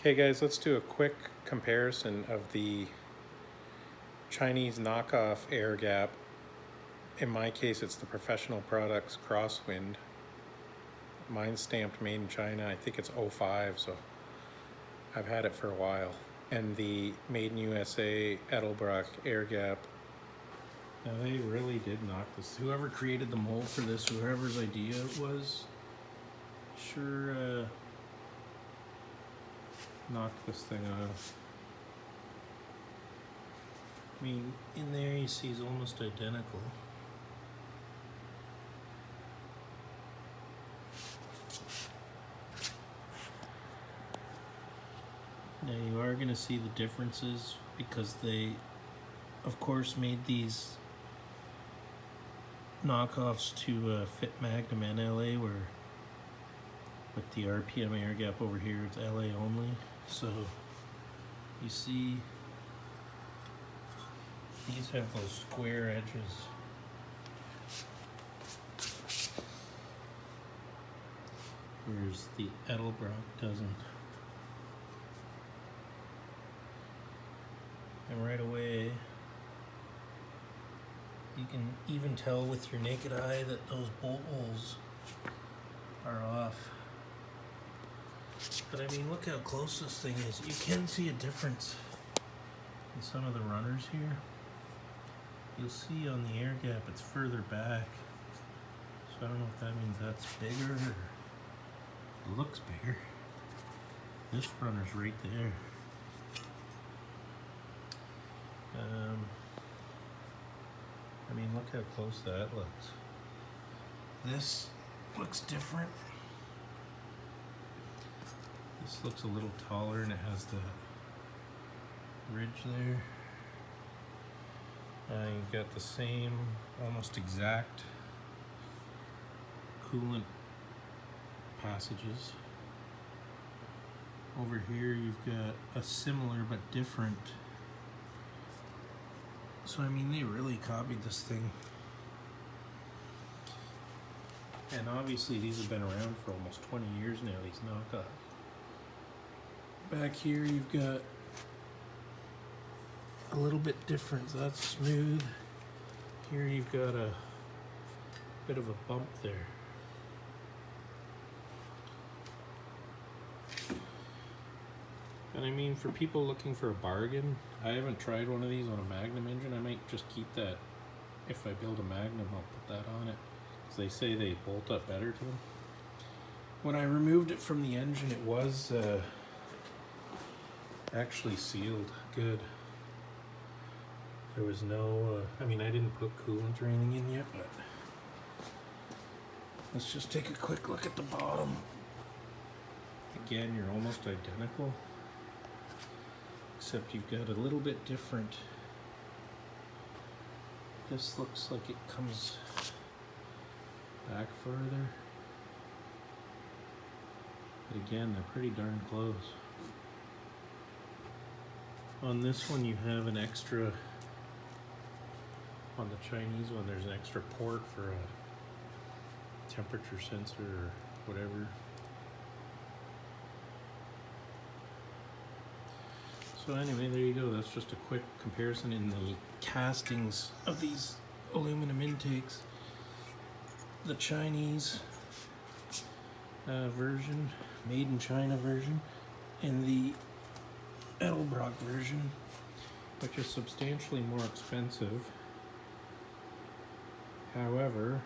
Okay guys, let's do a quick comparison of the Chinese knockoff Airgap. In my case, it's the Professional Products Crosswind. Mine's stamped made in China. I think it's 05, so I've had it for a while. And the made in USA Edelbrock Airgap. Now they really did knock this. Whoever created the mold for this, whoever's idea it was, sure knocked this thing off. I mean, in there you see it's almost identical. Now you are going to see the differences because they, of course, made these knockoffs to fit Magnum and LA, where with the RPM Airgap over here, it's LA only. So you see these have those square edges. Whereas the Edelbrock doesn't. And right away, you can even tell with your naked eye that those bolt holes are off. But I mean, look how close this thing is. You can see a difference in some of the runners here. You'll see on the Airgap it's further back. So I don't know if that means that's bigger or it looks bigger. This runner's right there. I mean, look how close that looks. This looks different. This looks a little taller and it has the ridge there. You've got the same, almost exact coolant passages. Over here you've got a similar but different. So I mean, they really copied this thing. And obviously these have been around for almost 20 years now, these knockoffs. Back here you've got a little bit different. So that's smooth. Here you've got a bit of a bump there. And I mean, for people looking for a bargain, I haven't tried one of these on a Magnum engine. I might just keep that. If I build a Magnum, I'll put that on it, because they say they bolt up better to them. When I removed it from the engine, it was actually sealed good. There was no, I mean, I didn't put coolant or anything in yet, but let's just take a quick look at the bottom. Again, you're almost identical, except you've got a little bit different. This looks like it comes back further, but again, they're pretty darn close. On this one, you have an extra, on the Chinese one, there's an extra port for a temperature sensor or whatever. So anyway, there you go. That's just a quick comparison in the castings of these aluminum intakes. The Chinese version, made in China version, and the Edelbrock version, which is substantially more expensive. However,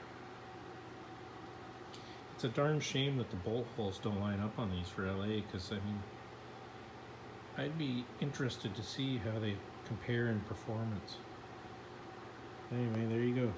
it's a darn shame that the bolt holes don't line up on these for LA, because I mean, I'd be interested to see how they compare in performance. Anyway, there you go.